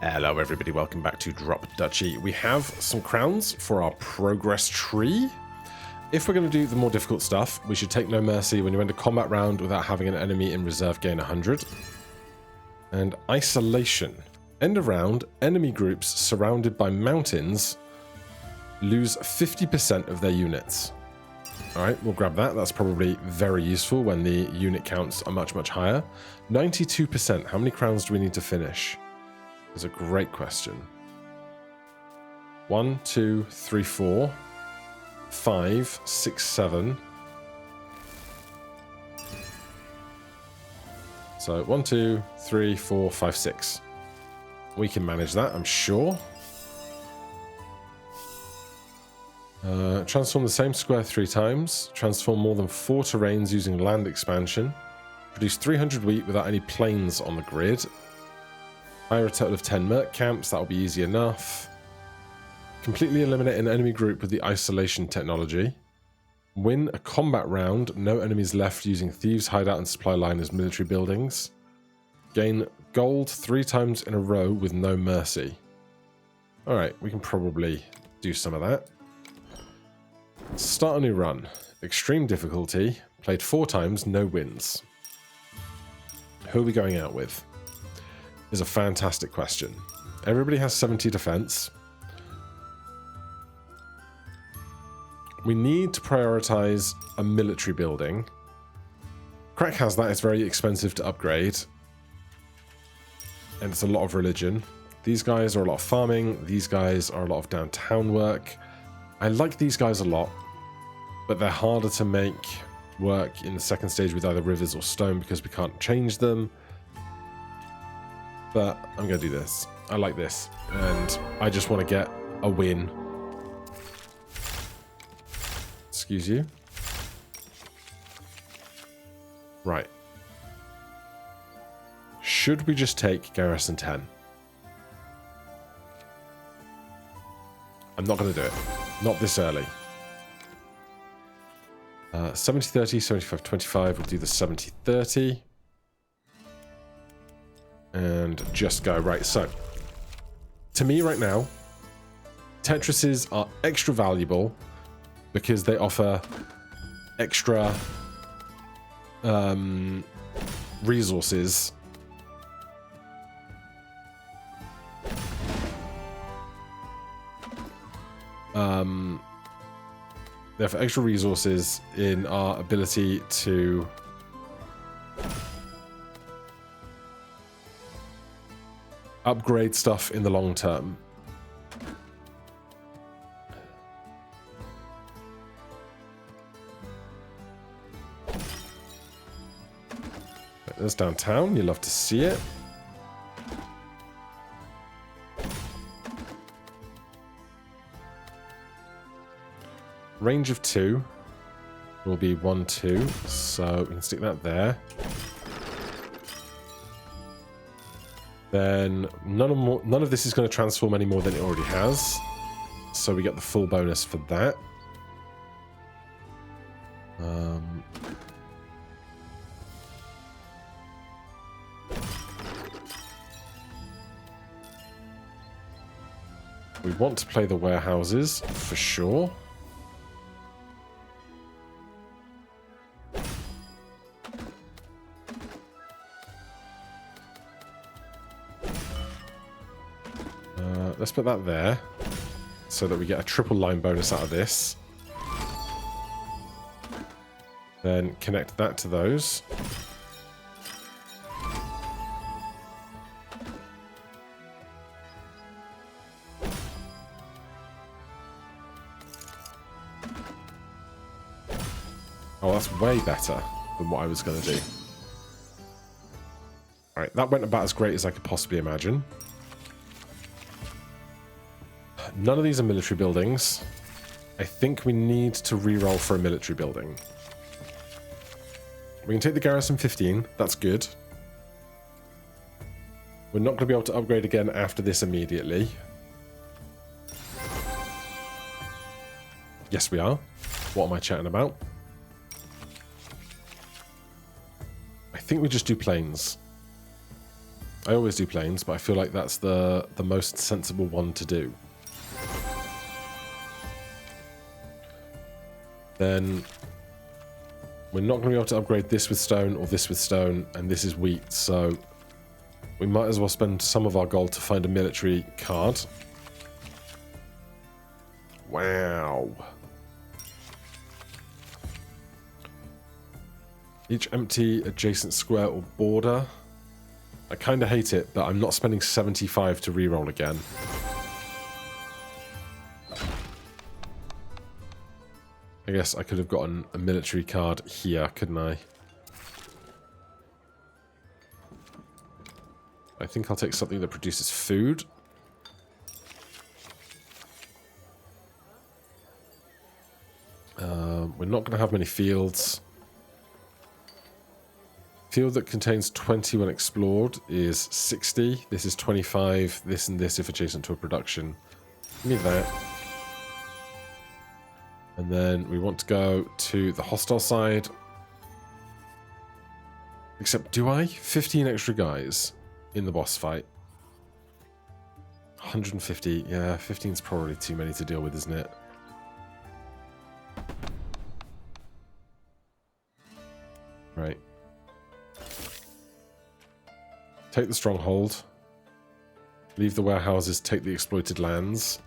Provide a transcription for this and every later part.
Hello everybody, welcome back to Drop Duchy. We have some crowns for our progress tree. If we're going to do the more difficult stuff, we should take no mercy when you end a combat round without having an enemy in reserve gain 100. And isolation. End of round, enemy groups surrounded by mountains lose 50% of their units. Alright, we'll grab that. That's probably very useful when the unit counts are much, much higher. 92%. How many crowns do we need to finish? Is a great question. 1, 2, 3, 4, 5, 6, 7. So 1, 2, 3, 4, 5, 6. We can manage that, I'm sure. Transform the same square 3 times. Transform more than 4 terrains using land expansion. Produce 300 wheat without any plains on the grid. Hire a total of 10 merc camps, that'll be easy enough. Completely eliminate an enemy group with the isolation technology. Win a combat round, no enemies left using thieves, hideout and supply line as military buildings. Gain gold 3 times in a row with no mercy. Alright, we can probably do some of that. Start a new run. Extreme difficulty. Played 4 times, no wins. Who are we going out with? Is a fantastic question. Everybody has 70 defense. We need to prioritize a military building. Crack has that. It's very expensive to upgrade. And it's a lot of religion. These guys are a lot of farming. These guys are a lot of downtown work. I like these guys a lot, but they're harder to make work in the second stage with either rivers or stone because we can't change them. But I'm going to do this. I like this. And I just want to get a win. Excuse you. Right. Should we just take Garrison 10? I'm not going to do it. Not this early. 70-30, 75-25. We'll do the 70-30. And just go. Right, so to me right now, Tetrises are extra valuable because they offer extra resources. They offer extra resources in our ability to upgrade stuff in the long term. There's downtown. You love to see it. Range of 2 will be 1, 2. So we can stick that there. Then none of this is going to transform any more than it already has. So we get the full bonus for that. We want to play the warehouses for sure. Let's put that there so that we get a triple line bonus out of this. Then connect that to those. Oh, that's way better than what I was going to do. Alright, that went about as great as I could possibly imagine. None of these are military buildings. I think we need to reroll for a military building. We can take the Garrison 15. That's good. We're not going to be able to upgrade again after this immediately. Yes, we are. What am I chatting about? I think we just do planes. I always do planes, but I feel like that's the most sensible one to do. Then we're not going to be able to upgrade this with stone or this with stone, and this is wheat, so we might as well spend some of our gold to find a military card. Wow. Each empty adjacent square or border. I kind of hate it, but I'm not spending 75 to reroll again. I guess I could have gotten a military card here, couldn't I? I think I'll take something that produces food. We're not going to have many fields. Field that contains 20 when explored is 60. This is 25. This and this if adjacent to a production. Give me that. And then we want to go to the hostile side. Except, do I? 15 extra guys in the boss fight. 150. Yeah, 15 is probably too many to deal with, isn't it? Right. Take the stronghold. Leave the warehouses, take the exploited lands.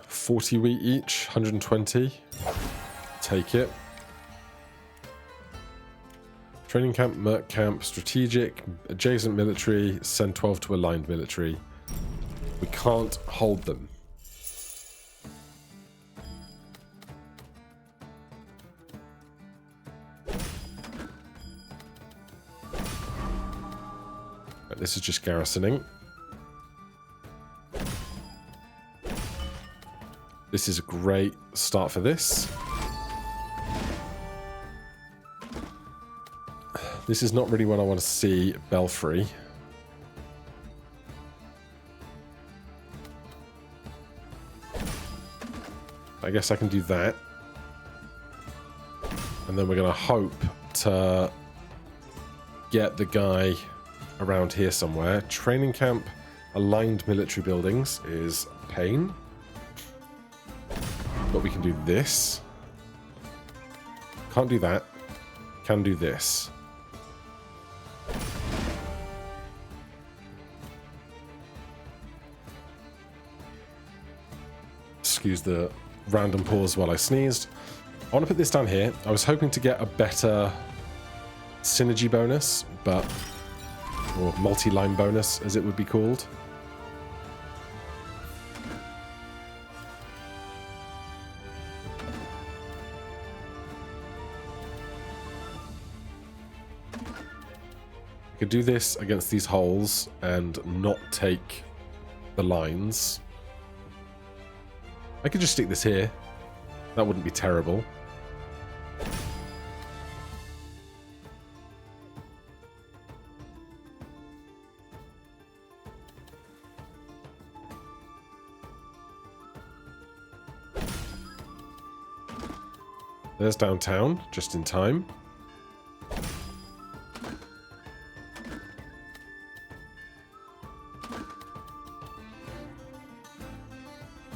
40 wheat each, 120. Take it. Training camp, merc camp, strategic, adjacent military, send 12 to aligned military. We can't hold them. This is just garrisoning. This is a great start for this. This is not really what I want to see Belfry. I guess I can do that. And then we're going to hope to get the guy around here somewhere. Training camp, aligned military buildings is a pain. But we can do this. Can't do that. Can do this. Excuse the random pause while I sneezed. I want to put this down here. I was hoping to get a better synergy bonus, but or multi-line bonus, as it would be called. I could do this against these holes and not take the lines. I could just stick this here. That wouldn't be terrible. There's downtown, just in time.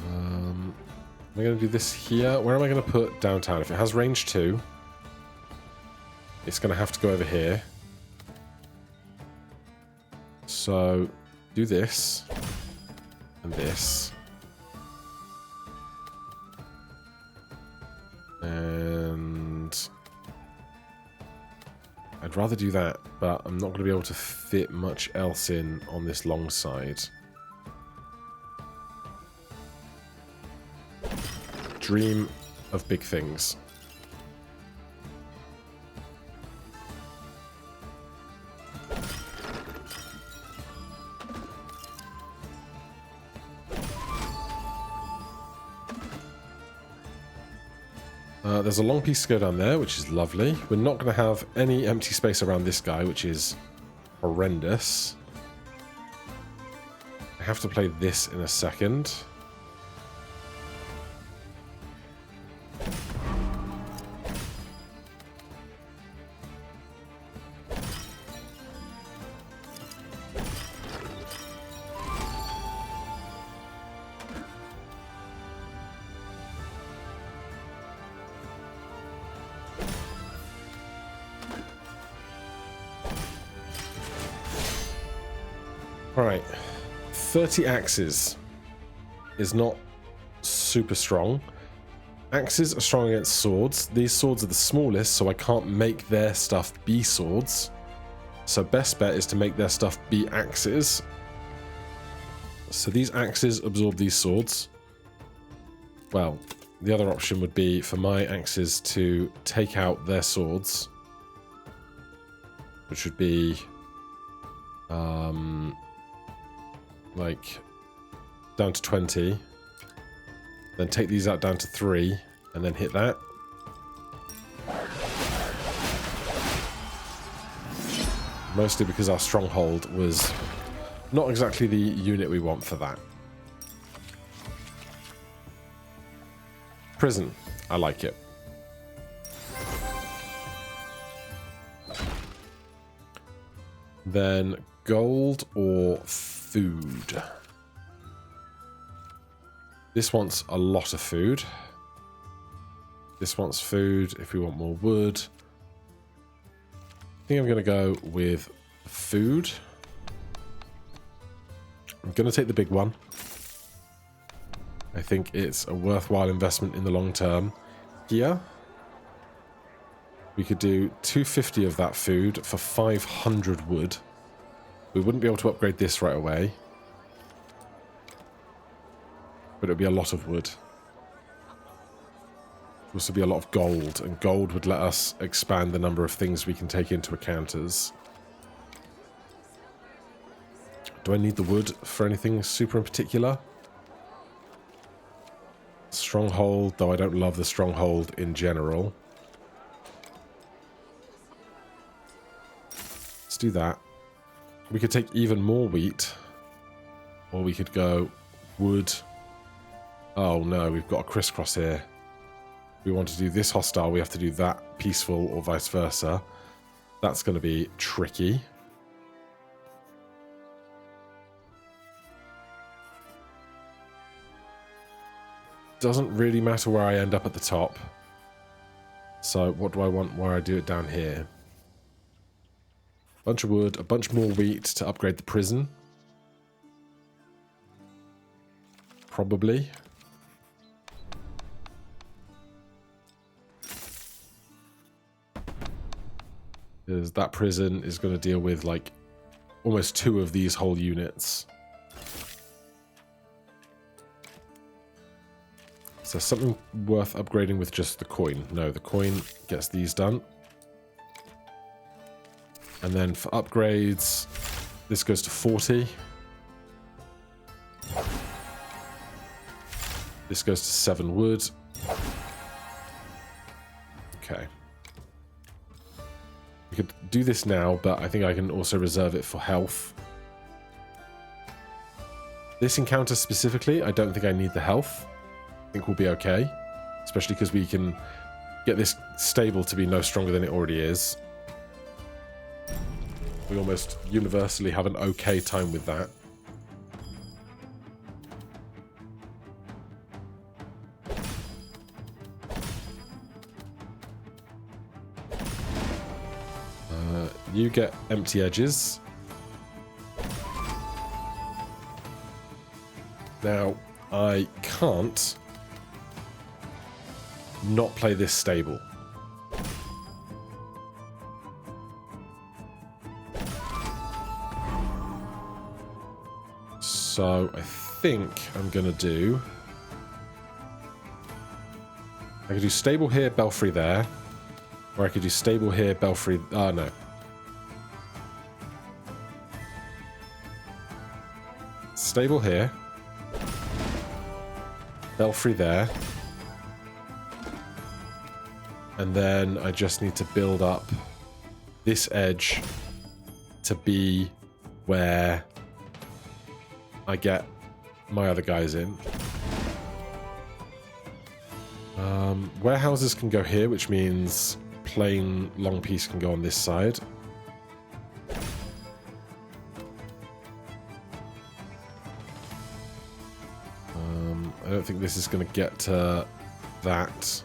I'm going to do this here. Where am I going to put downtown? If it has range 2, it's going to have to go over here. So, do this. And this. And I'd rather do that, but I'm not going to be able to fit much else in on this long side. Dream of big things. There's a long piece to go down there, which is lovely. We're not going to have any empty space around this guy, which is horrendous. I have to play this in a second. Alright. 30 axes is not super strong. Axes are strong against swords. These swords are the smallest, so I can't make their stuff be swords. So best bet is to make their stuff be axes. So these axes absorb these swords. Well, the other option would be for my axes to take out their swords, which would be like down to 20. Then take these out down to 3, and then hit that. Mostly because our stronghold was not exactly the unit we want for that. Prison. I like it. Then gold or food. This wants a lot of food. This wants food if we want more wood. I think I'm going to go with food. I'm going to take the big one. I think it's a worthwhile investment in the long term. Here, we could do 250 of that food for 500 wood. We wouldn't be able to upgrade this right away, but it would be a lot of wood. It would also be a lot of gold, and gold would let us expand the number of things we can take into account as. Do I need the wood for anything super in particular? Stronghold, though I don't love the stronghold in general. Let's do that. We could take even more wheat, or we could go wood. Oh no, we've got a crisscross here. We want to do this hostile, we have to do that peaceful, or vice versa. That's going to be tricky. Doesn't really matter where I end up at the top. So what do I want where I do it down here? Bunch of wood, a bunch more wheat to upgrade the prison. Probably. Because that prison is going to deal with like almost 2 of these whole units. So something worth upgrading with just the coin. No, the coin gets these done. And then for upgrades, this goes to 40. This goes to 7 wood. Okay. We could do this now, but I think I can also reserve it for health. This encounter specifically, I don't think I need the health. I think we'll be okay, especially because we can get this stable to be no stronger than it already is. We almost universally have an okay time with that. You get empty edges. Now, I can't not play this stable. So I think I'm gonna do, I could do stable here, belfry there, or I could do stable here, belfry, no. Stable here, belfry there, and then I just need to build up this edge to be where I get my other guys in. Warehouses can go here, which means plain long piece can go on this side. I don't think this is going to get to that.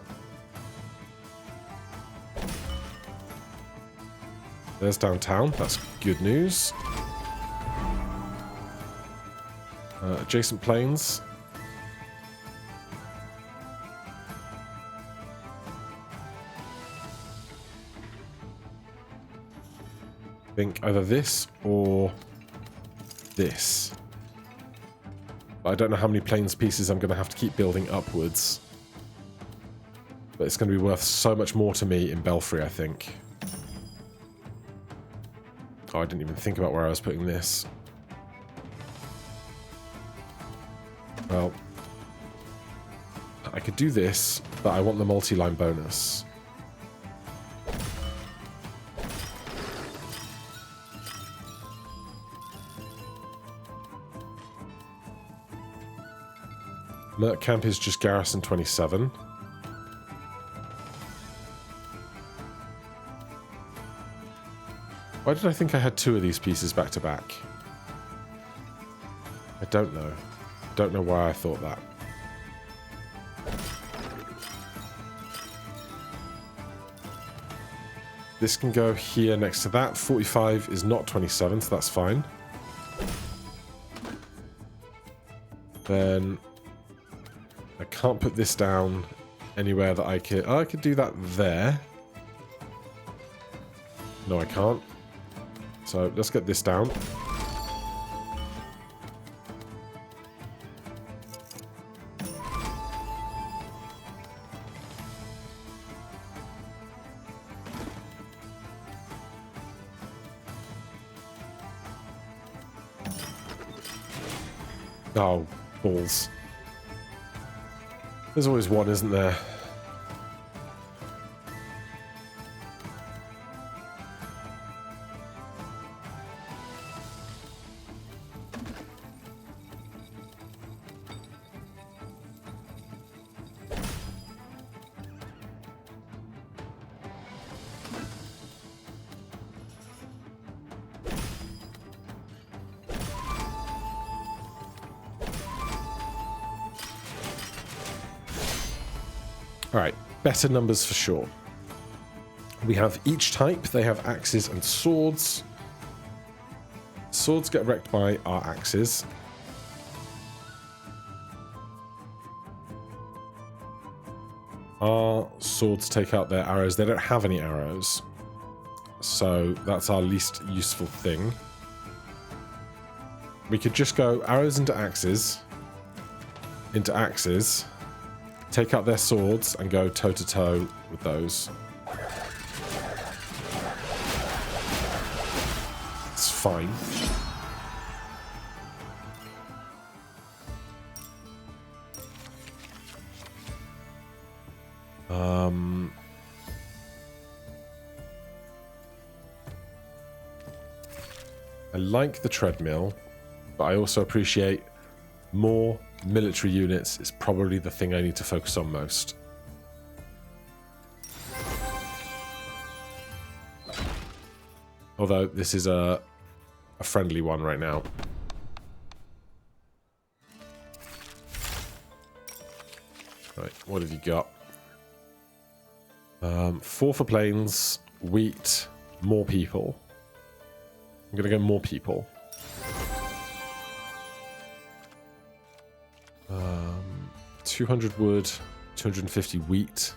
There's downtown. That's good news. Adjacent planes. I think either this or this. But I don't know how many planes pieces I'm going to have to keep building upwards. But it's going to be worth so much more to me in Belfry, I think. Oh, I didn't even think about where I was putting this. Well, I could do this, but I want the multi-line bonus. Merc Camp is just Garrison 27. Why did I think I had 2 of these pieces back to back? I don't know. Don't know why I thought that. This can go here next to that. 45 is not 27, so that's fine. Then I can't put this down anywhere that I could... Oh, I could do that there. No, I can't. So let's get this down. Oh, balls. There's always one, isn't there? Alright, better numbers for sure. We have each type. They have axes and swords. Swords get wrecked by our axes. Our swords take out their arrows. They don't have any arrows. So that's our least useful thing. We could just go arrows into axes. Take out their swords and go toe-to-toe with those. It's fine. I like the treadmill, but I also appreciate more military units is probably the thing I need to focus on most. Although this is a friendly one right now. Right, what have you got? 4 for planes, wheat, more people. I'm gonna go more people. 200 wood, 250 wheat.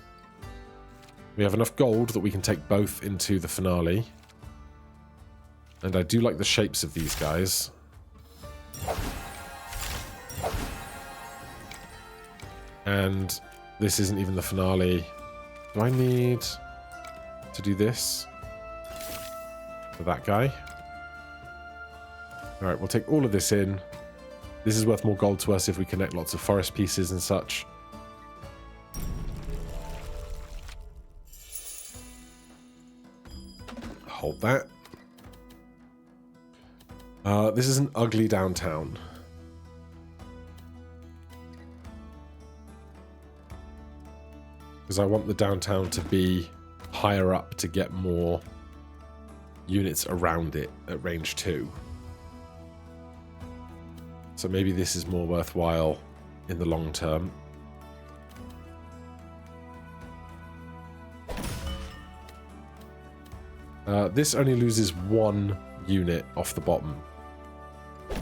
We have enough gold that we can take both into the finale. And I do like the shapes of these guys. And this isn't even the finale. Do I need to do this for that guy? Alright, we'll take all of this in. This is worth more gold to us if we connect lots of forest pieces and such. Hold that. This is an ugly downtown. Because I want the downtown to be higher up to get more units around it at range 2. So maybe this is more worthwhile in the long term. This only loses 1 unit off the bottom.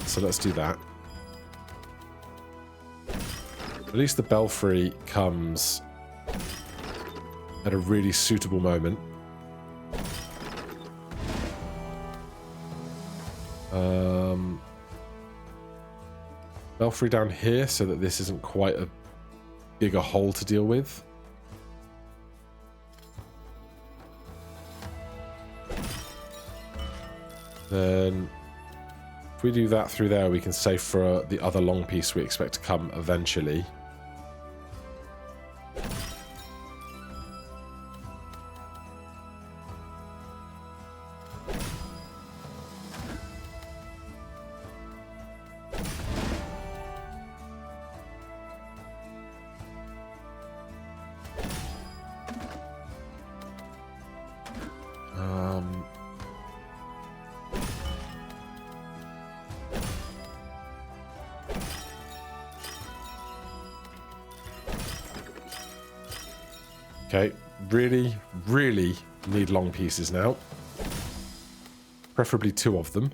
So let's do that. At least the belfry comes at a really suitable moment. Belfry down here so that this isn't quite a bigger hole to deal with. Then if we do that through there, we can save for the other long piece we expect to come eventually. Okay, really need long pieces now. Preferably 2 of them.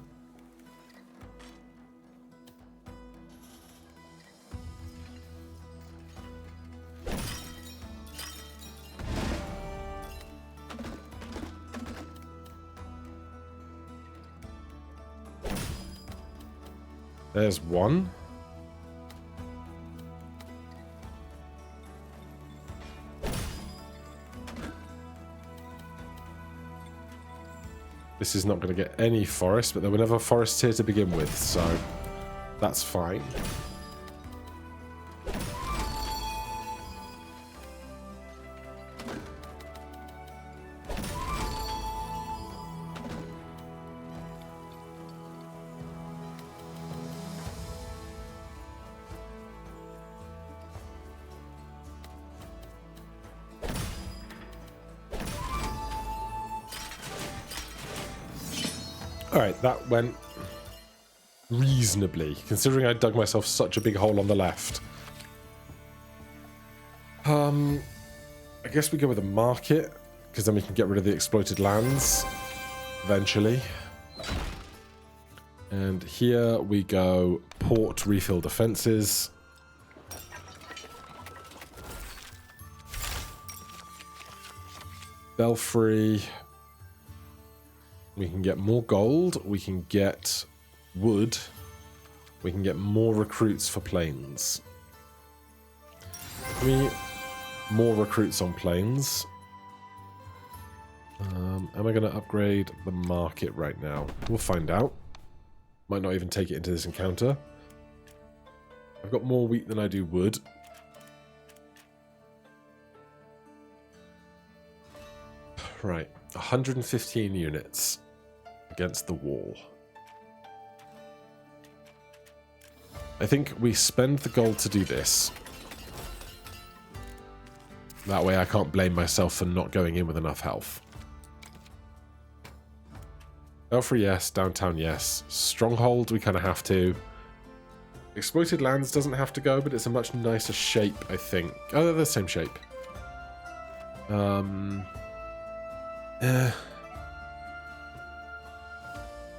There's 1. This is not going to get any forest, but there were never forests here to begin with, so that's fine. Alright, that went reasonably, considering I dug myself such a big hole on the left. I guess we go with a market, because then we can get rid of the exploited lands eventually. And here we go port, refill defenses. Belfry. We can get more gold, we can get wood, we can get more recruits for planes. More recruits on planes. Am I going to upgrade the market right now? We'll find out. Might not even take it into this encounter. I've got more wheat than I do wood. Right, 115 units against the wall. I think we spend the gold to do this. That way I can't blame myself for not going in with enough health. Belfry, yes. Downtown, yes. Stronghold, we kind of have to. Exploited lands doesn't have to go, but it's a much nicer shape, I think. Oh, they're the same shape.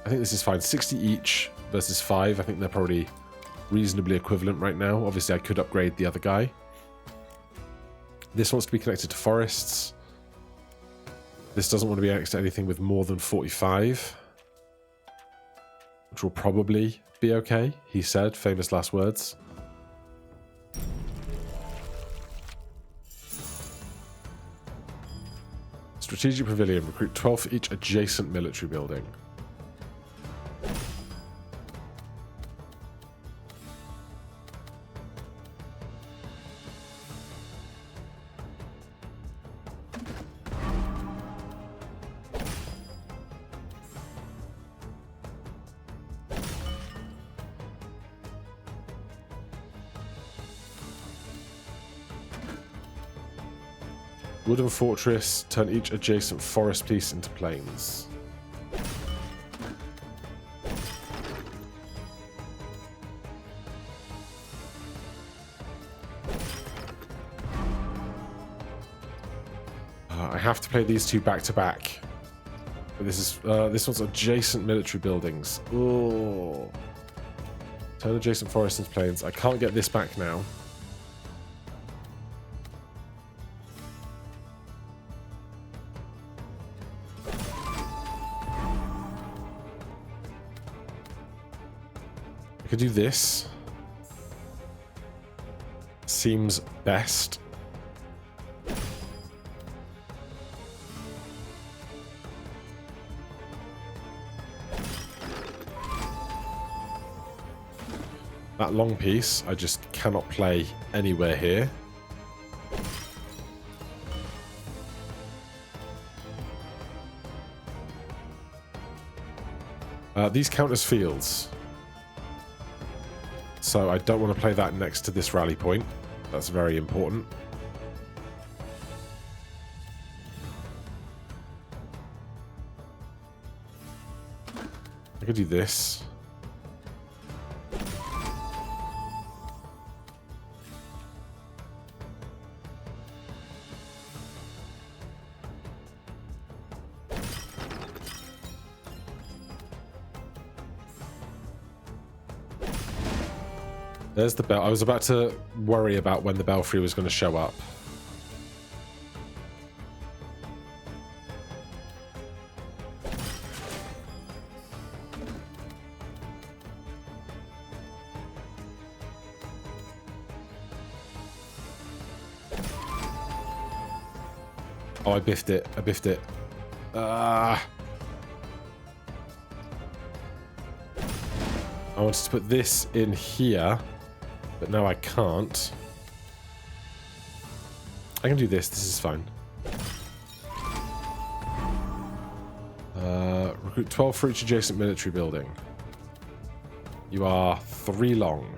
I think this is fine. 60 each versus 5. I think they're probably reasonably equivalent right now. Obviously, I could upgrade the other guy. This wants to be connected to forests. This doesn't want to be connected to anything with more than 45. Which will probably be okay, he said. Famous last words. Strategic Pavilion. Recruit 12 for each adjacent military building. Wooden Fortress, turn each adjacent forest piece into plains. I have to play these two back to back. But this one's adjacent military buildings. Oh. Turn adjacent forests into plains. I can't get this back now. could do this. Seems best. That long piece, I just cannot play anywhere here. These count as fields. So I don't want to play that next to this rally point. That's very important. I could do this. There's the bell. I was about to worry about when the belfry was going to show up. Oh, I biffed it. I biffed it. I wanted to put this in here. But now I can't. I can do this. This is fine. Recruit 12 for each adjacent military building. You are 3 long.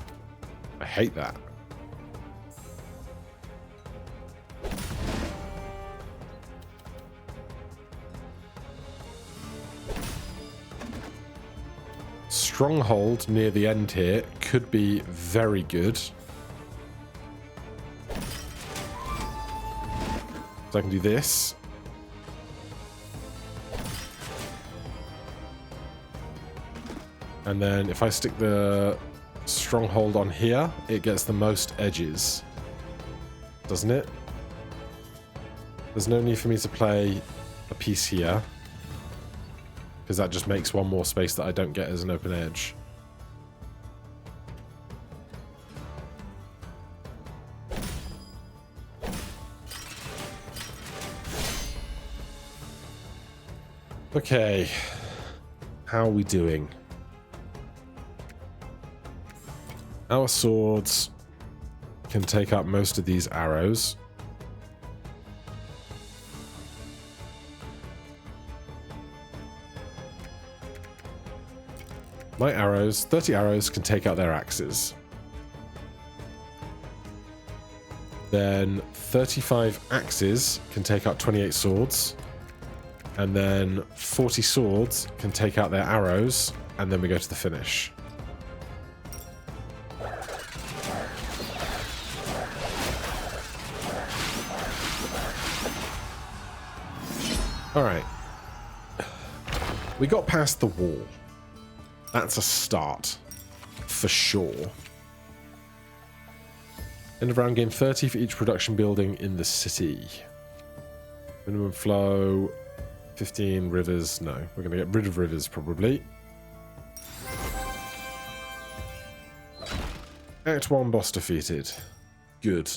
I hate that. Stronghold near the end here could be very good. So I can do this. And then if I stick the stronghold on here, it gets the most edges. Doesn't it? There's no need for me to play a piece here, because that just makes one more space that I don't get as an open edge. Okay. How are we doing? Our swords can take out most of these arrows. My arrows, 30 arrows, can take out their axes. Then 35 axes can take out 28 swords. And then 40 swords can take out their arrows. And then we go to the finish. Alright. We got past the wall. That's a start, for sure. End of round game 30 for each production building in the city. Minimum flow, 15 rivers. No, we're going to get rid of rivers probably. Act 1 boss defeated. Good.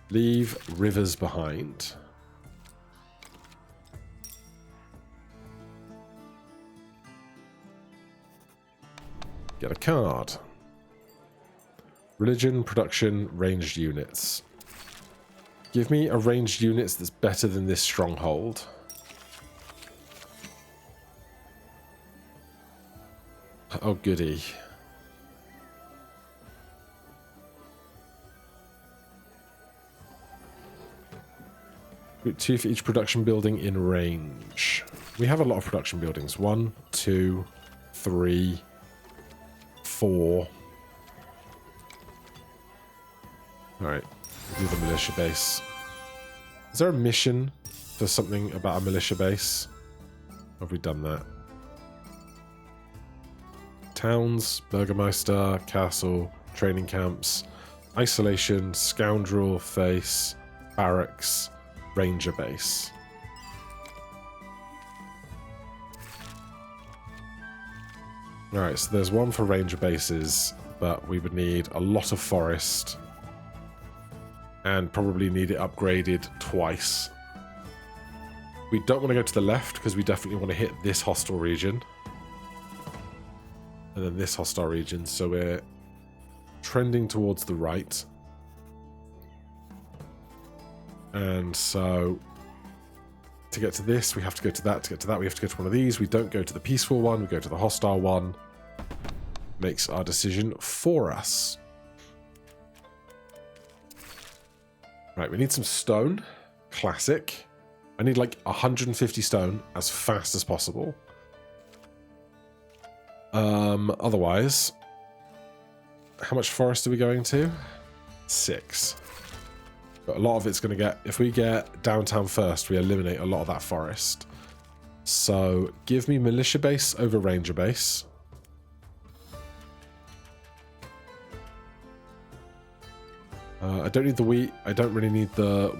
Leave rivers behind. Get a card. Religion, production, ranged units. Give me a ranged units that's better than this stronghold. Oh, goody. Group 2 for each production building in range. We have a lot of production buildings. 1, 2, 3... 4. Alright, we'll do the militia base. Is there a mission for something about a militia base? Have we done that? Towns, Burgermeister, Castle, training camps, isolation, scoundrel face, barracks, ranger base. Alright, so there's one for ranger bases, but we would need a lot of forest. And probably need it upgraded twice. We don't want to go to the left, because we definitely want to hit this hostile region. And then this hostile region, so we're trending towards the right. And so, to get to this, we have to go to that. To get to that, we have to go to one of these. We don't go to the peaceful one, we go to the hostile one. Makes our decision for us. Right, we need some stone. Classic. I need like 150 stone as fast as possible. Otherwise, how much forest are we going to? 6. But a lot of it's going to get... If we get downtown first, we eliminate a lot of that forest. So, give me militia base over ranger base. I don't need the wheat. I don't really need the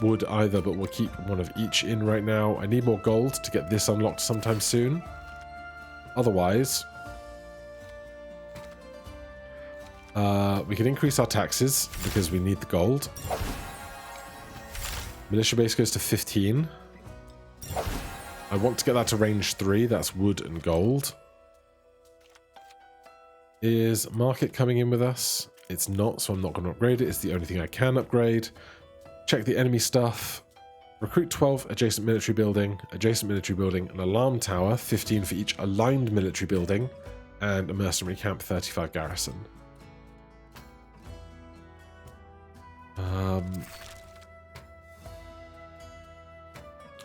wood either, but we'll keep one of each in right now. I need more gold to get this unlocked sometime soon. Otherwise... we can increase our taxes because we need the gold. Militia base goes to 15. I want to get that to range 3. That's wood and gold. Is market coming in with us? It's not, so I'm not going to upgrade it. It's the only thing I can upgrade. Check the enemy stuff. Recruit 12 adjacent military building, an alarm tower, 15 for each aligned military building, and a mercenary camp, 35 garrison.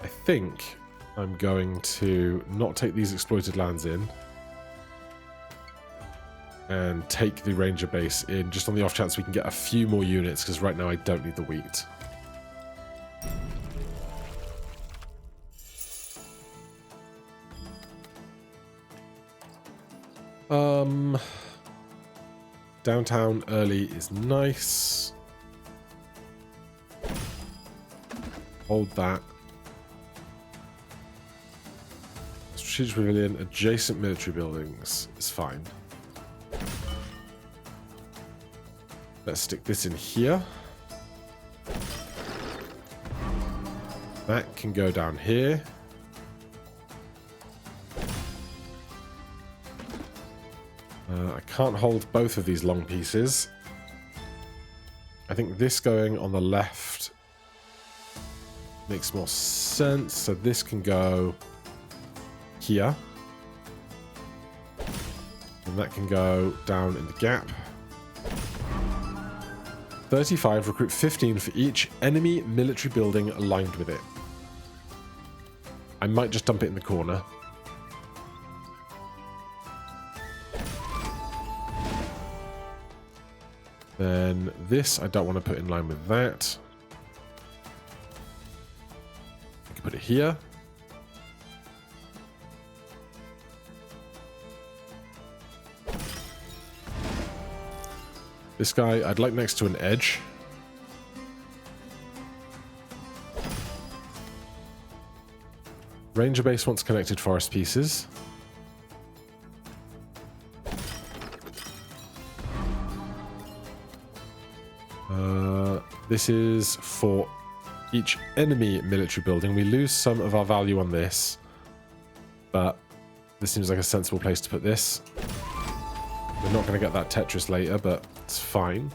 I think I'm going to not take these exploited lands in and take the ranger base in just on the off chance we can get a few more units, because right now I don't need the wheat. Downtown early is nice. Hold that. Strategic pavilion, adjacent military buildings is fine. Let's stick this in here. That can go down here. I can't hold both of these long pieces. I think this going on the left makes more sense. So this can go here. And that can go down in the gap. 35, recruit 15 for each enemy military building aligned with it. I might just dump it in the corner. Then this, I don't want to put in line with that. I can put it here. This guy, I'd like next to an edge. Ranger base wants connected forest pieces. This is for each enemy military building. We lose some of our value on this, but this seems like a sensible place to put this. We're not going to get that Tetris later, but it's fine.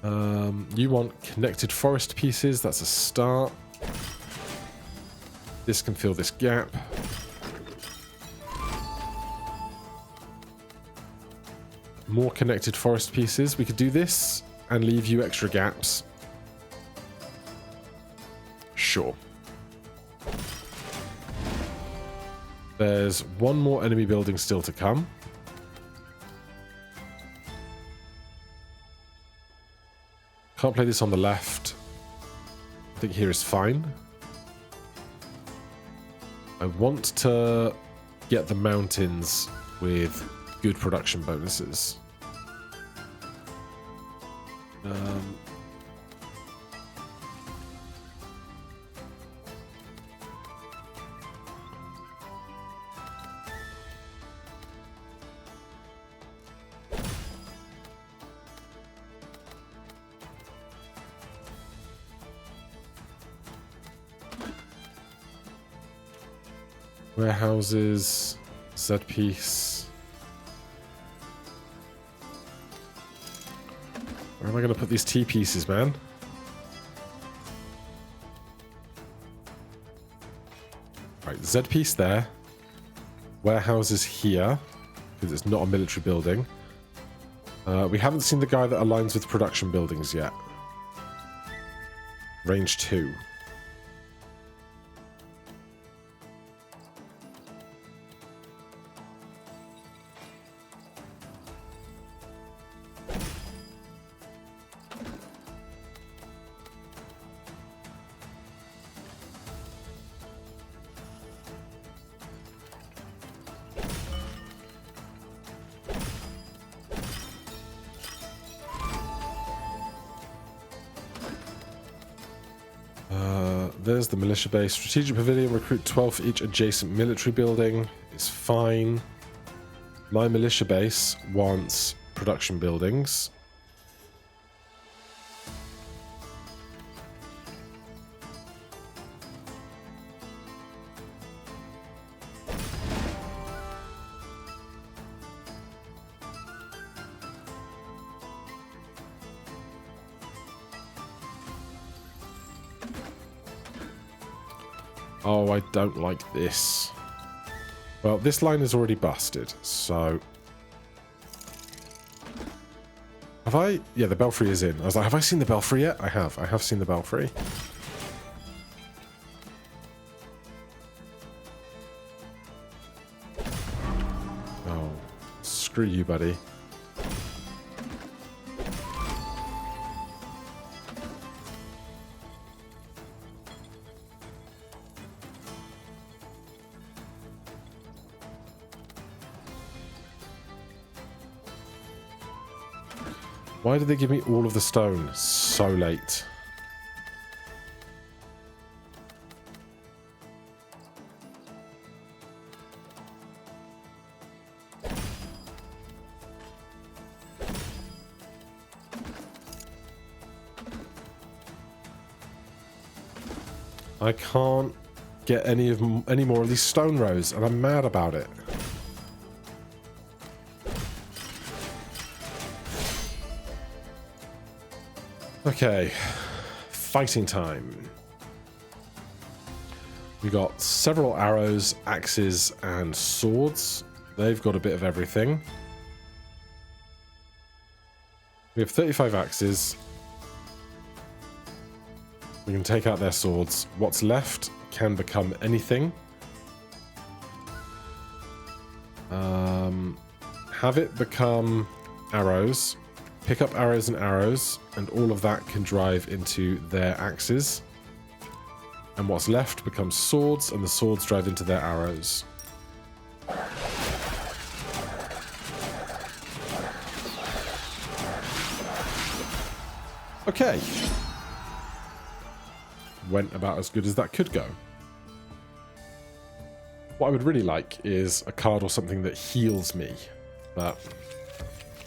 You want connected forest pieces. That's a start. This can fill this gap. More connected forest pieces. We could do this and leave you extra gaps. Sure. There's one more enemy building still to come. Can't play this on the left. I think here is fine. I want to get the mountains with good production bonuses. Warehouses, Z piece. Where am I going to put these T pieces, man? Right, Z piece there. Warehouses here, because it's not a military building. We haven't seen the guy that aligns with production buildings yet. Range 2. There's the militia base. Strategic pavilion, recruit 12 for each adjacent military building. It's fine. My militia base wants production buildings. Oh, I don't like this. Well, this line is already busted, so... Have I... Yeah, the belfry is in. I was like, have I seen the belfry yet? I have. I have seen the belfry. Oh, screw you, buddy. Why did they give me all of the stone so late? I can't get any more of these stone rows, and I'm mad about it. Okay, fighting time. We got several arrows, axes, and swords. They've got a bit of everything. We have 35 axes. We can take out their swords. What's left can become anything. Have it become arrows. Pick up arrows and arrows, and all of that can drive into their axes. And what's left becomes swords, and the swords drive into their arrows. Okay. Went about as good as that could go. What I would really like is a card or something that heals me, but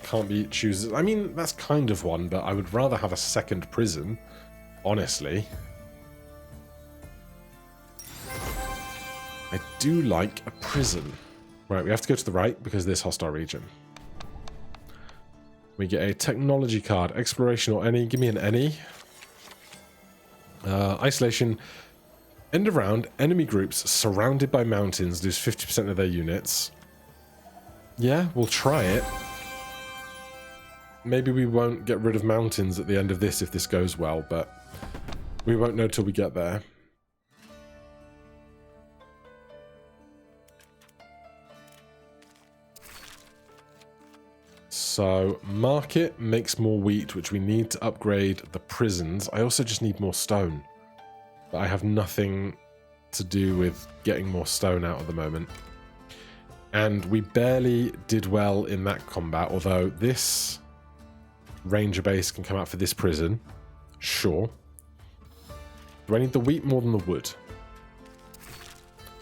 can't be chooses. I mean, that's kind of one, but I would rather have a second prison, honestly. I do like a prison. Right, we have to go to the right because of this hostile region. We get a technology card, exploration or any. Give me an any. Isolation. End of round, enemy groups surrounded by mountains lose 50% of their units. Yeah, we'll try it. Maybe we won't get rid of mountains at the end of this if this goes well, but we won't know till we get there. So, market makes more wheat, which we need to upgrade the prisons. I also just need more stone. But I have nothing to do with getting more stone out at the moment. And we barely did well in that combat, although this ranger base can come out for this prison. Sure. Do I need the wheat more than the wood?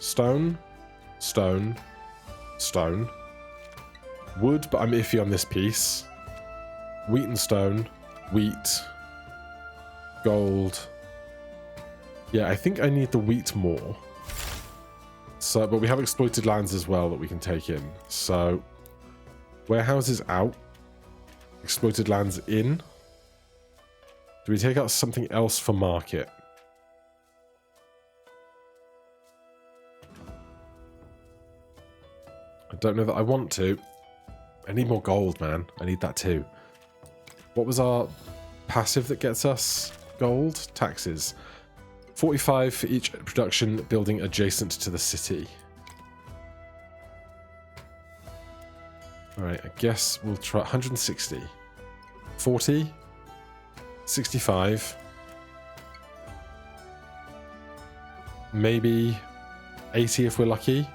Stone, stone, stone. Wood, but I'm iffy on this piece. Wheat and stone. Wheat. Gold. Yeah, I think I need the wheat more. So, but we have exploited lands as well that we can take in. So, warehouses out. Exploited lands in. Do we take out something else for market? I don't know that I want to. I need more gold, man. I need that too. What was our passive that gets us gold? Taxes. 45 for each production building adjacent to the city. Alright, I guess we'll try 160. 40. 65. Maybe 80 if we're lucky.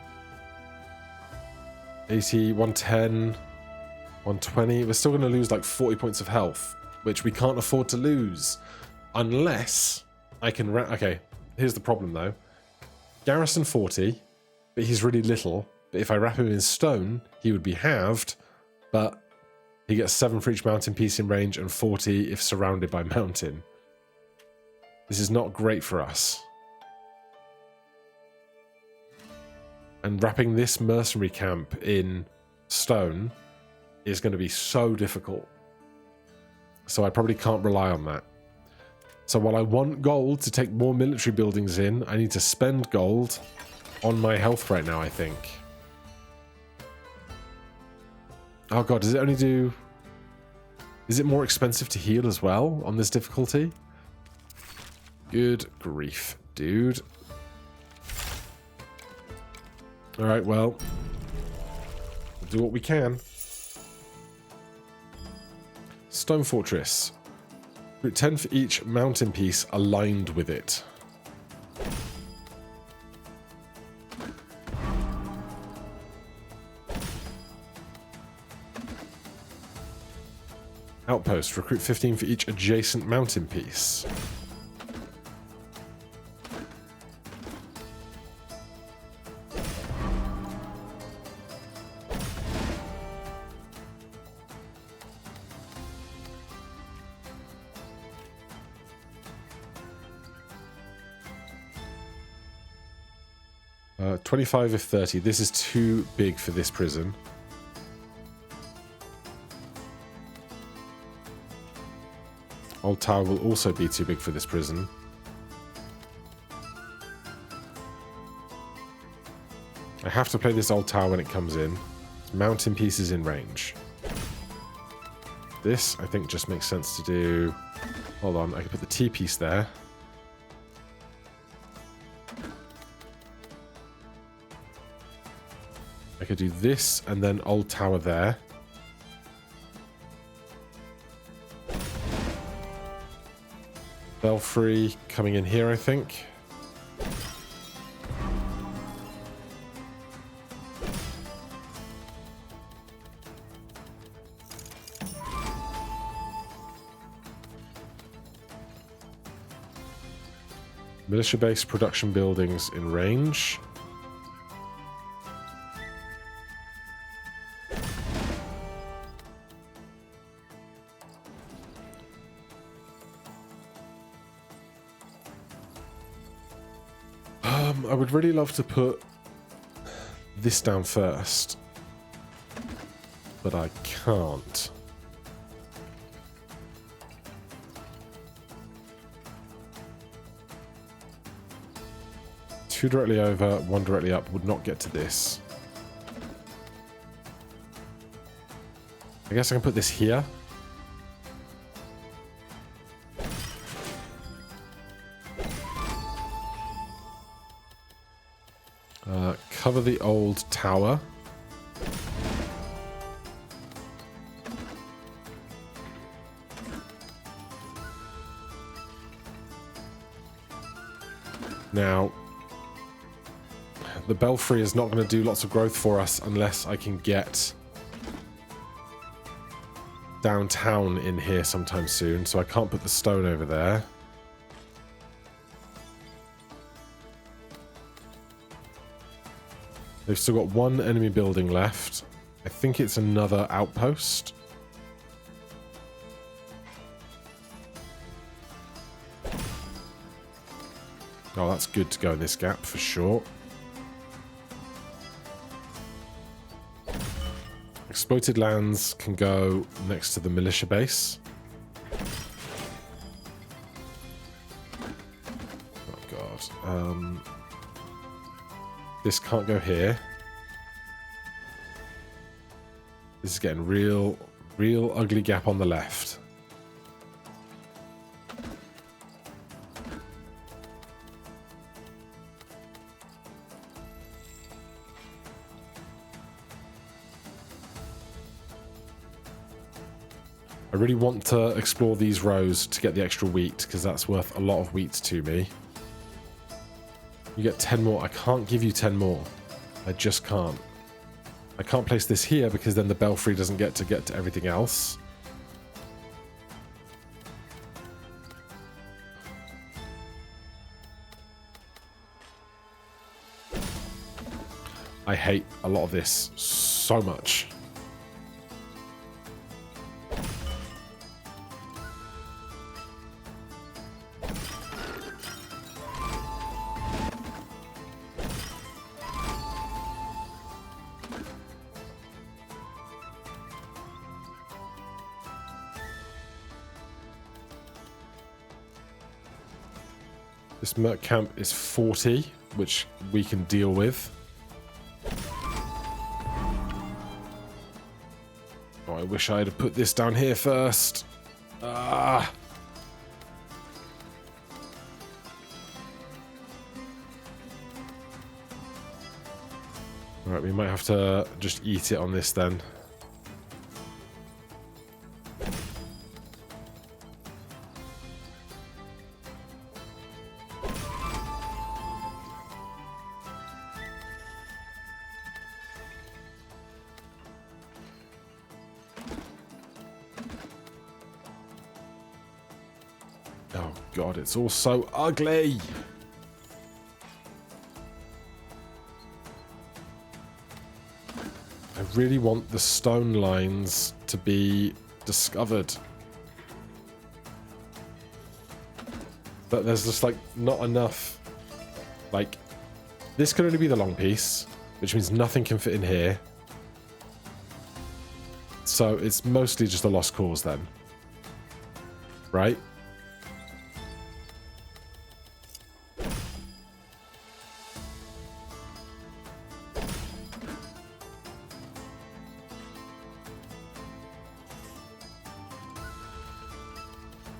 80, 110, 120. We're still going to lose like 40 points of health, which we can't afford to lose unless I can... Okay, here's the problem though. Garrison 40, but he's really little. But if I wrap him in stone, he would be halved, but he gets 7 for each mountain piece in range and 40 if surrounded by mountain. This is not great for us. And wrapping this mercenary camp in stone is going to be so difficult. So I probably can't rely on that. So while I want gold to take more military buildings in, I need to spend gold on my health right now, I think. Oh god, does it only do... Is it more expensive to heal as well on this difficulty? Good grief, dude. Alright, well, we'll do what we can. Stone Fortress. Put 10 for each mountain piece aligned with it. Outpost. Recruit 15 for each adjacent mountain piece. Uh, 25 of 30. This is too big for this prison. Old Tower will also be too big for this prison. I have to play this Old Tower when it comes in. Mountain pieces in range. This, I think, just makes sense to do... Hold on, I can put the T-piece there. I could do this and then Old Tower there. Belfry coming in here, I think. Militia-based production buildings in range. I would really love to put this down first, but I can't. Two directly over, one directly up would not get to this. I guess I can put this here. Cover the old tower. Now, the Belfry is not going to do lots of growth for us unless I can get downtown in here sometime soon, so I can't put the stone over there. They've still got one enemy building left. I think it's another outpost. Oh, that's good to go in this gap for sure. Exploited lands can go next to the militia base. Oh god. This can't go here. This is getting real ugly gap on the left. I really want to explore these rows to get the extra wheat, because that's worth a lot of wheat to me. You get 10 more. I can't give you 10 more. I just can't. I can't place this here because then the belfry doesn't get to everything else. I hate a lot of this so much. This merc camp is 40, which we can deal with. Oh, I wish I had put this down here first. Ah. Alright, we might have to just eat it on this then. Oh god, it's all so ugly. I really want the stone lines to be discovered. But there's just like not enough. Like, this could only be the long piece, which means nothing can fit in here. So it's mostly just a lost cause then. Right?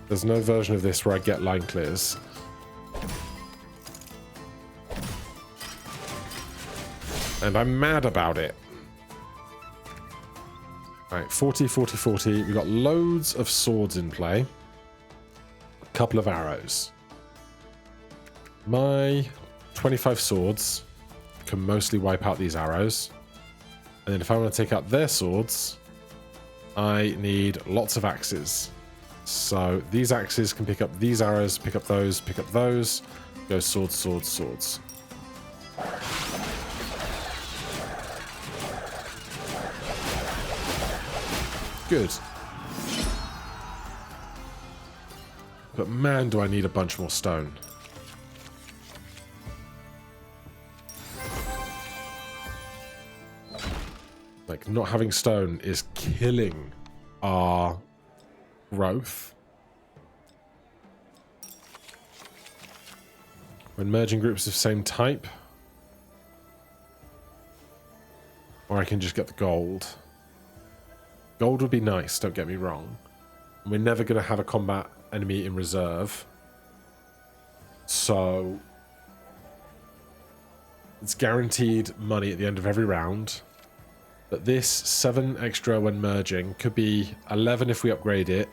There's no version of this where I get line clears. And I'm mad about it. Alright, 40, 40, 40. We've got loads of swords in play. A couple of arrows. My 25 swords can mostly wipe out these arrows. And then if I want to take out their swords, I need lots of axes. So these axes can pick up these arrows, pick up those, go swords, swords, swords. Good. But man, do I need a bunch more stone. Like, not having stone is killing our growth. When merging groups of same type. Or I can just get the gold. Gold would be nice, don't get me wrong. We're never going to have a combat enemy in reserve. So it's guaranteed money at the end of every round. But this 7 extra when merging could be 11 if we upgrade it.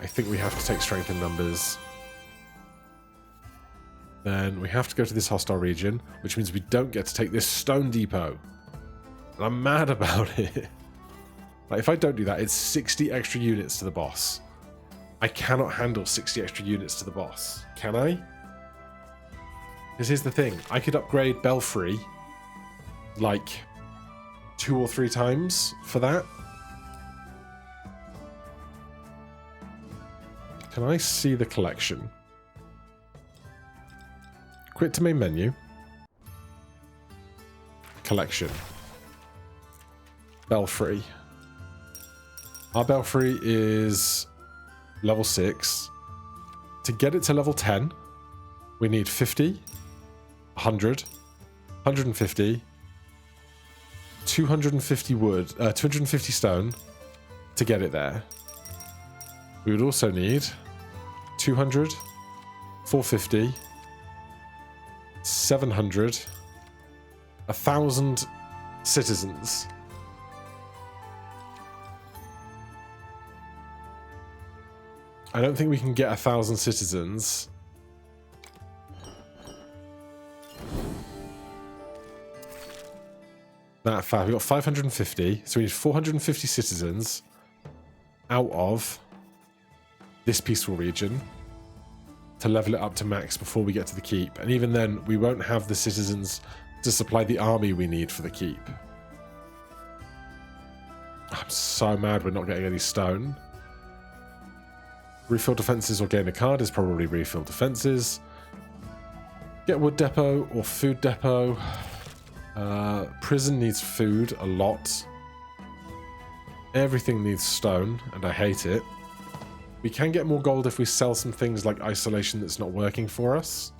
I think we have to take strength in numbers. Then we have to go to this hostile region, which means we don't get to take this stone depot. And I'm mad about it. Like, if I don't do that, it's 60 extra units to the boss. I cannot handle 60 extra units to the boss. Can I? Because here's the thing. I could upgrade Belfry like 2 or 3 times for that. Can I see the collection? Quit to main menu. Collection. belfry. Our belfry is level 6. To get it to level 10, we need 50, 100, 150, 250 wood, 250 stone to get it there. We would also need 200, 450, 700, 1,000 citizens. I don't think we can get 1,000 citizens. That fast. We got 550, so we need 450 citizens out of this peaceful region to level it up to max before we get to the keep. And even then, we won't have the citizens to supply the army we need for the keep. I'm so mad we're not getting any stone. Refill defenses or gain a card is probably refill defenses. Get wood depot or food depot. Prison needs food a lot. Everything needs stone, and I hate it. We can get more gold if we sell some things like isolation that's not working for us.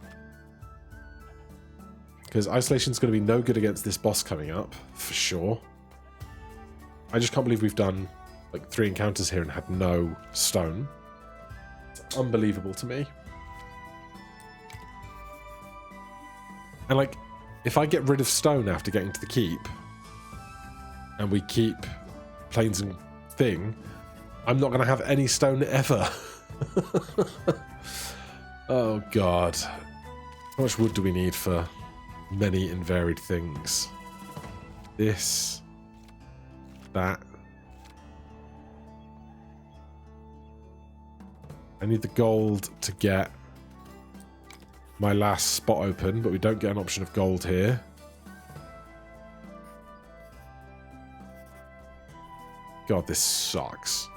Because isolation is going to be no good against this boss coming up, for sure. I just can't believe we've done like 3 encounters here and had no stone. It's unbelievable to me. And like, if I get rid of stone after getting to the keep, and we keep plains and thing, I'm not going to have any stone ever. Oh god. How much wood do we need for many and varied things? This. That. I need the gold to get my last spot open, but we don't get an option of gold here. God, this sucks.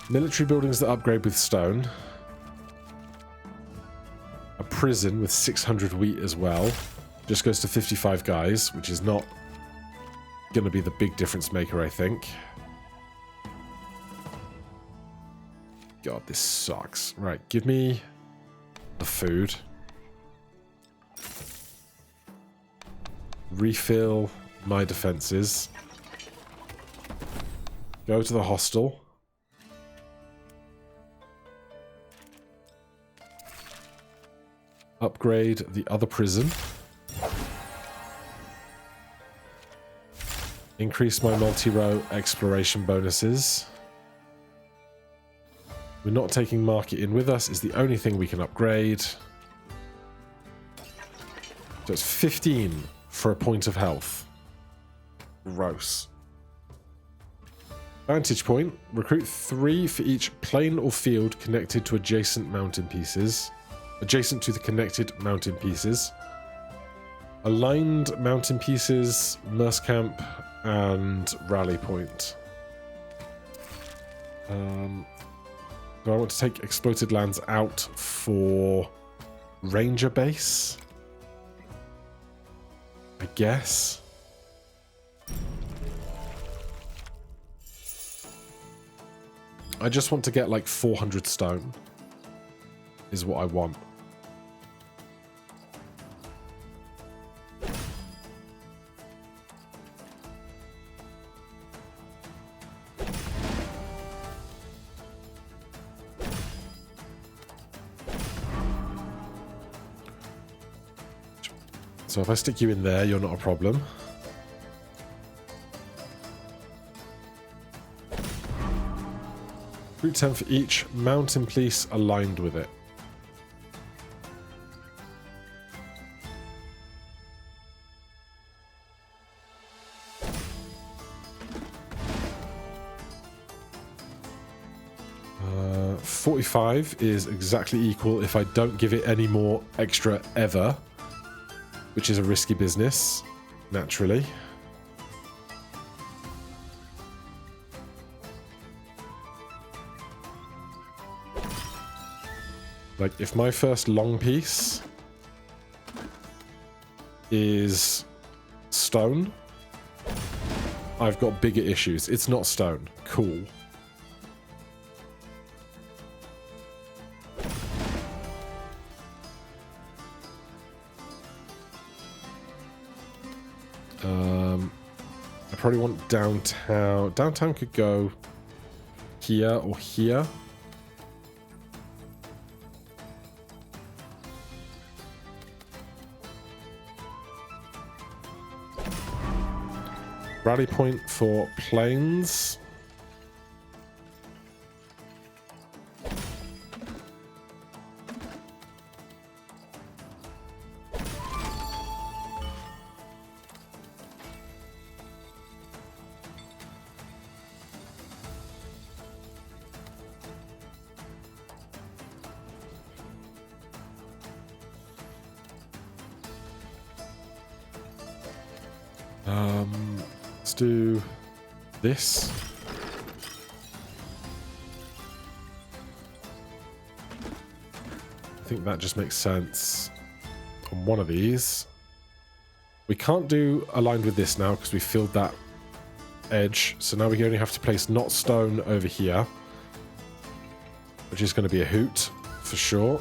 Military buildings that upgrade with stone. A prison with 600 wheat as well. Just goes to 55 guys, which is not going to be the big difference maker, I think. God, this sucks. Right, give me the food. Refill my defenses. Go to the hostel. Upgrade the other prison. Increase my multi-row exploration bonuses. We're not taking market in with us is the only thing we can upgrade. So it's 15 for a point of health. Gross. Vantage point. Recruit 3 for each plain or field connected to adjacent mountain pieces. Adjacent to the connected mountain pieces. Aligned mountain pieces, Merce Camp, and Rally Point. Do I want to take exploited lands out for Ranger Base? I guess. I just want to get like 400 stone. Is what I want. So if I stick you in there, you're not a problem. Route 10 for each mountain police aligned with it. Uh, 45 is exactly equal if I don't give it any more extra ever. Which is a risky business, naturally. Like, if my first long piece is stone, I've got bigger issues. It's not stone. Cool. I probably want downtown. Downtown could go here or here. Rally point for planes. Let's do this. I think that just makes sense on one of these. We can't do aligned with this now because we filled that edge. So now we only have to place not stone over here, which is going to be a hoot for sure.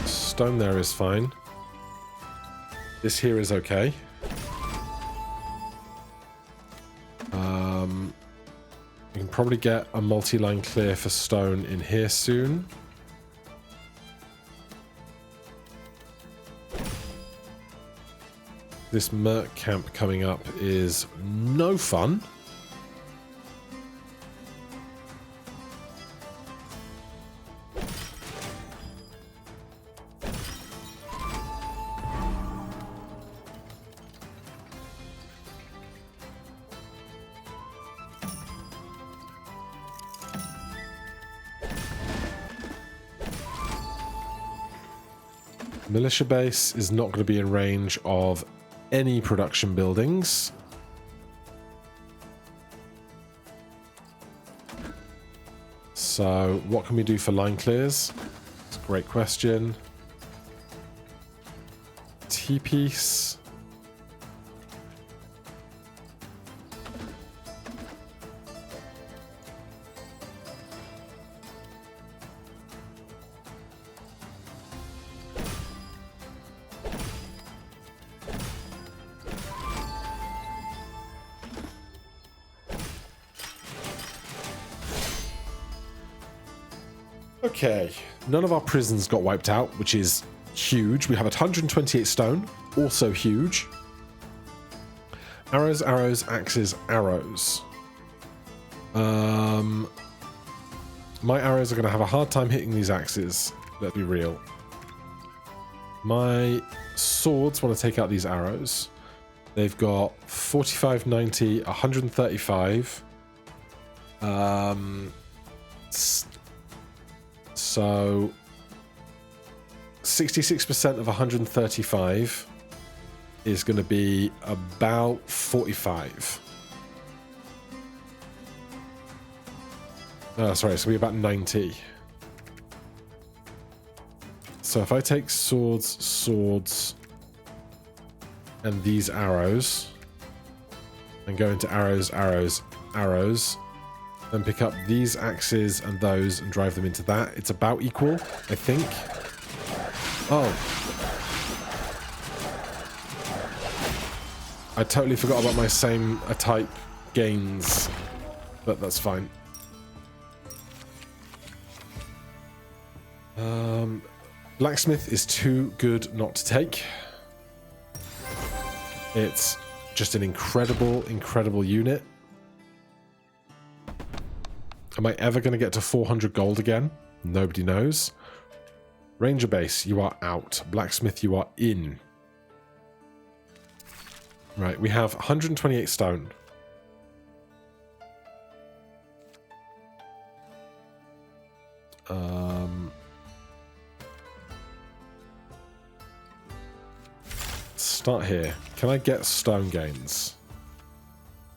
Stone there is fine. This here is okay. We can probably get a multi-line clear for stone in here soon. This merc camp coming up is no fun. Militia base is not going to be in range of any production buildings. So what can we do for line clears? It's a great question. T-piece. Okay, none of our prisons got wiped out, which is huge. We have 128 stone, also huge. Arrows, arrows, axes, arrows. My arrows are going to have a hard time hitting these axes. Let's be real. My swords want to take out these arrows. They've got 45, 90, 135. So 66% of 135 is going to be about 45. Sorry, it's going to be about 90. So if I take swords, swords, and these arrows, and go into arrows, arrows, arrows, then pick up these axes and those and drive them into that. It's about equal, I think. Oh. I totally forgot about my same type gains, but that's fine. Blacksmith is too good not to take. It's just an incredible, incredible unit. Am I ever going to get to 400 gold again? Nobody knows. Ranger base, you are out. Blacksmith, you are in. Right, we have 128 stone. Start here. Can I get stone gains?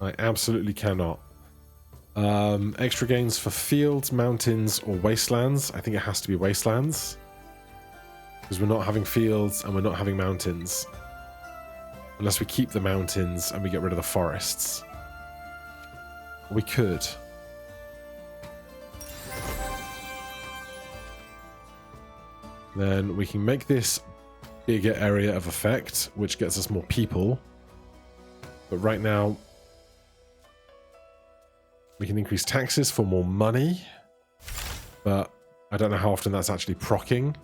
I absolutely cannot. Extra gains for fields, mountains, or wastelands. I think it has to be wastelands. Because we're not having fields and we're not having mountains. Unless we keep the mountains and we get rid of the forests. We could. Then we can make this bigger area of effect, which gets us more people. But right now, we can increase taxes for more money. But I don't know how often that's actually proccing.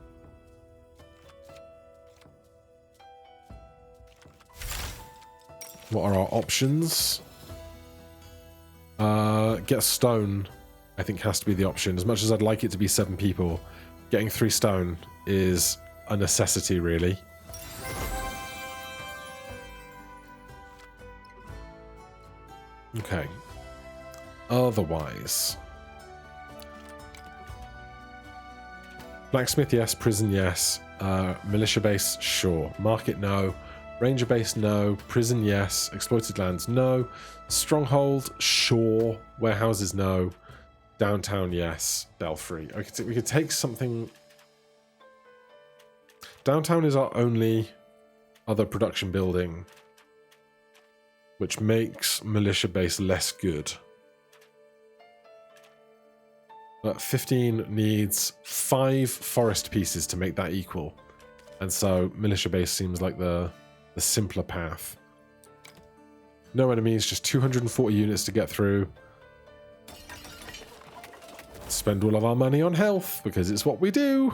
What are our options? Get stone, I think, has to be the option. As much as I'd like it to be 7 people, getting 3 stone is a necessity, really. Okay. Otherwise, blacksmith, yes. Prison, yes. Militia base, sure. Market, no. Ranger base, no. Prison, yes. Exploited lands, no. Stronghold, sure. Warehouses, no. Downtown, yes. Belfry. We could take something. Downtown is our only other production building, which makes militia base less good. But 15 needs 5 forest pieces to make that equal. And so militia base seems like the simpler path. No enemies, just 240 units to get through. Spend all of our money on health, because it's what we do.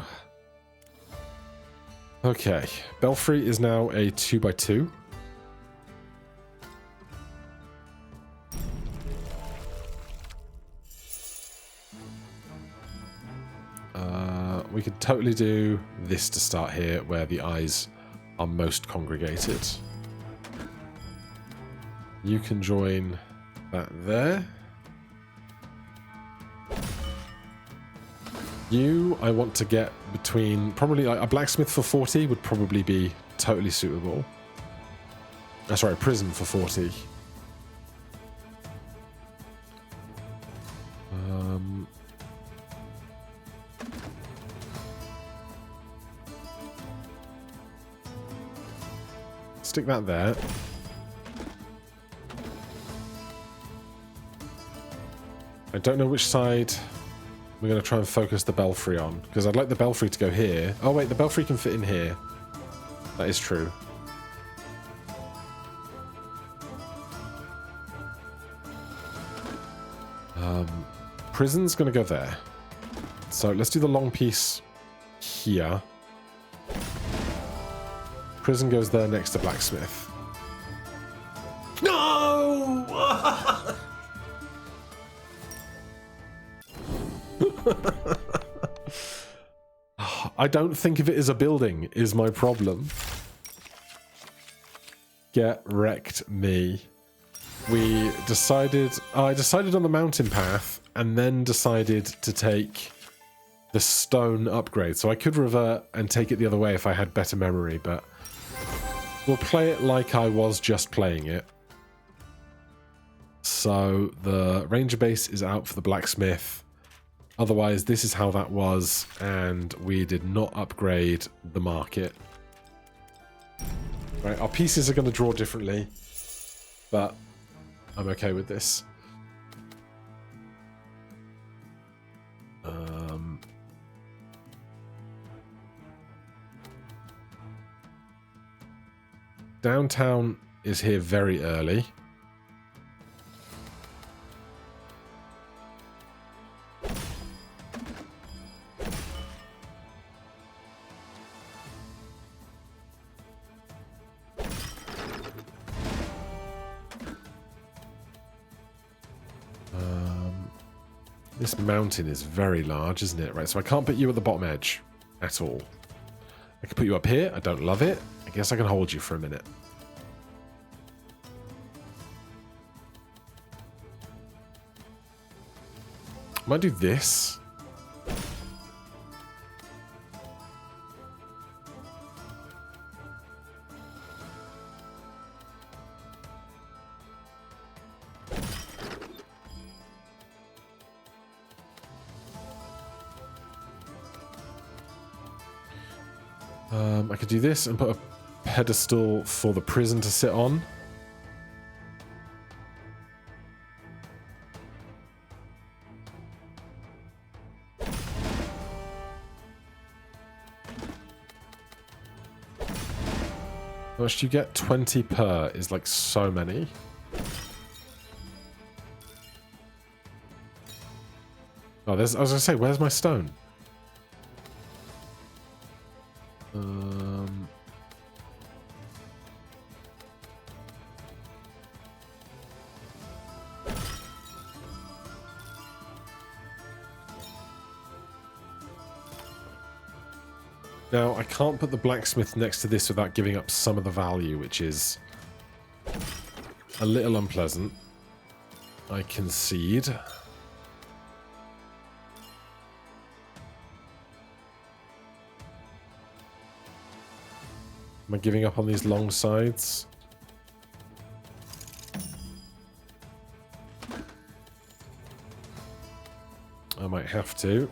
Okay, Belfry is now a 2x2. We could totally do this to start here, where the eyes are most congregated. You can join that there. You, I want to get between, probably like a blacksmith for 40 would probably be totally suitable. Sorry, prison for 40. Stick that there. I don't know which side we're going to try and focus the belfry on, because I'd like the belfry to go here. Oh wait, the belfry can fit in here. That is true. Prison's going to go there. So let's do the long piece here. Prison goes there next to blacksmith. No! I don't think of it as a building, is my problem. Get wrecked, me. We decided... I decided on the mountain path, and then decided to take the stone upgrade. So I could revert and take it the other way if I had better memory, but we'll play it like I was just playing it. So the ranger base is out for the blacksmith. Otherwise, this is how that was, and we did not upgrade the market. Right, our pieces are going to draw differently, but I'm okay with this. Downtown is here very early. This mountain is very large, isn't it? Right, so I can't put you at the bottom edge at all. I can put you up here. I don't love it. I guess I can hold you for a minute. I might do this. I could do this and put a pedestal for the prison to sit on. How much do you get? 20 per is like so many. Oh, there's, I was gonna say, where's my stone? Now, I can't put the blacksmith next to this without giving up some of the value, which is a little unpleasant. I concede. Am I giving up on these long sides? I might have to.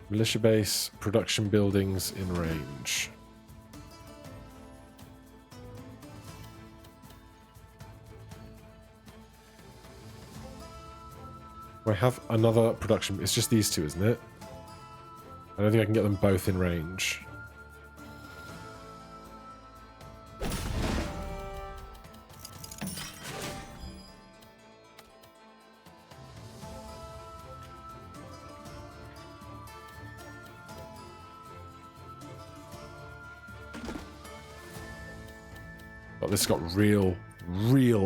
Militia base, production buildings in range. I have another production. It's just these two, isn't it? I don't think I can get them both in range. But this got real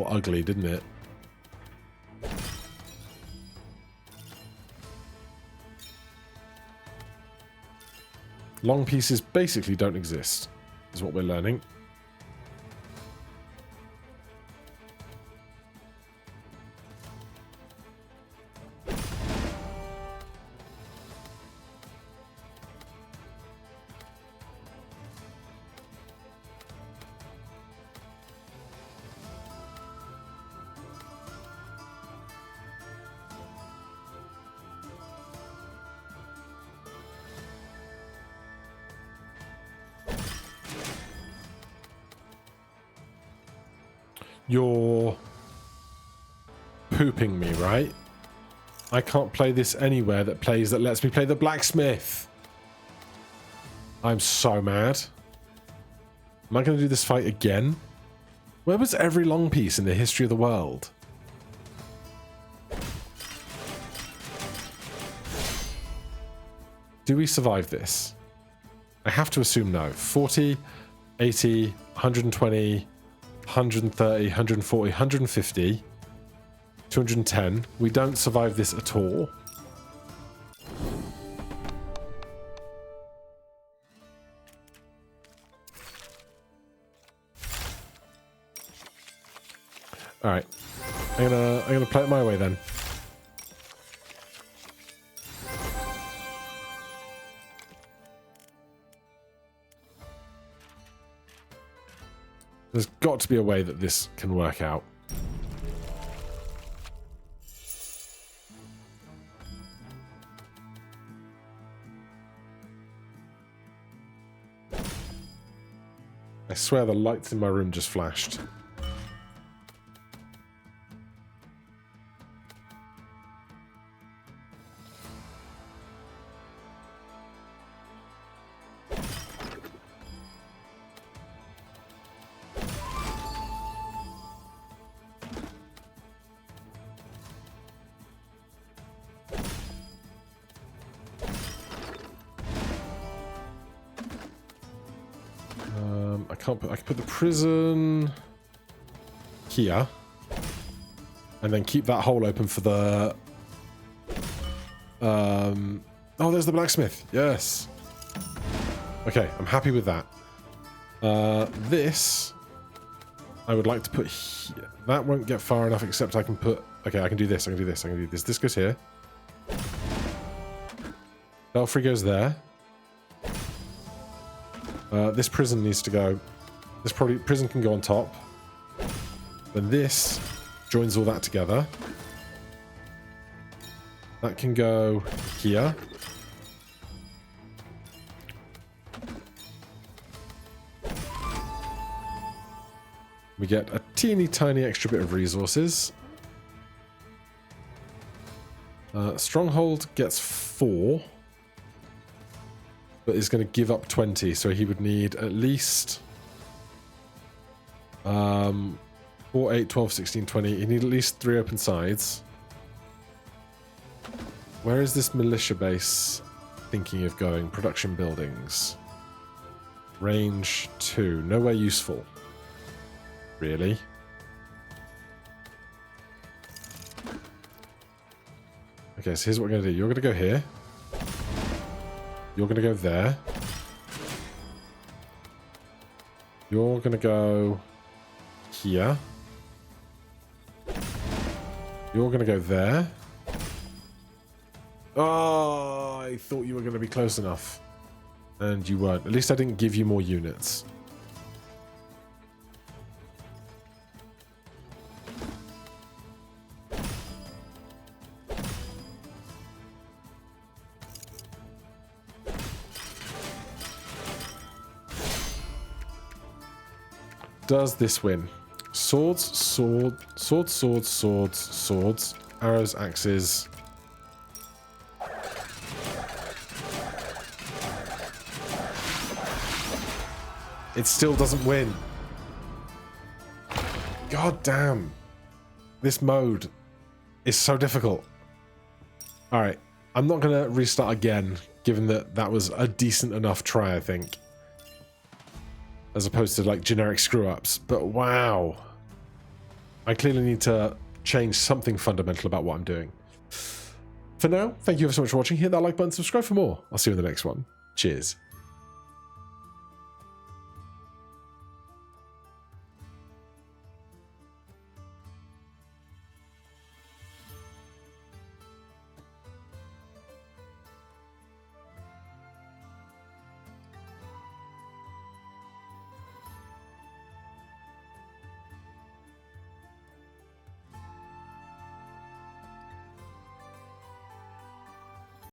ugly, didn't it? Long pieces basically don't exist, is what we're learning. You're pooping me, right? I can't play this anywhere that lets me play the blacksmith. I'm so mad. Am I going to do this fight again? Where was every long piece in the history of the world? Do we survive this? I have to assume no. 40, 80, 120... 130, 140, 150, 210. We don't survive this at all. All right, I'm gonna play it my way then. There's got to be a way that this can work out. I swear the lights in my room just flashed. I can put the prison here and then keep that hole open for the oh, there's the blacksmith. Yes. Okay, I'm happy with that. This I would like to put here. That won't get far enough, except I can put, okay, I can do this, I can do this, I can do this. This goes here. Belfry goes there. This prison needs to go. This prison can go on top. Then this joins all that together. That can go here. We get a teeny tiny extra bit of resources. Stronghold gets 4. But is going to give up 20, so he would need at least 4, 8, 12, 16, 20. He need at least 3 open sides. Where is this militia base thinking of going? Production buildings. Range 2. Nowhere useful. Really? Okay, so here's what we're going to do. You're going to go here. You're going to go there. You're going to go here. You're going to go there. Oh, I thought you were going to be close enough. And you weren't. At least I didn't give you more units. Does this win? Swords, swords, swords, swords, swords, arrows, axes. It still doesn't win. God damn. This mode is so difficult. Alright, I'm not going to restart again, given that that was a decent enough try, I think. As opposed to like generic screw-ups. But wow. I clearly need to change something fundamental about what I'm doing. For now, thank you ever so much for watching. Hit that like button, subscribe for more. I'll see you in the next one. Cheers.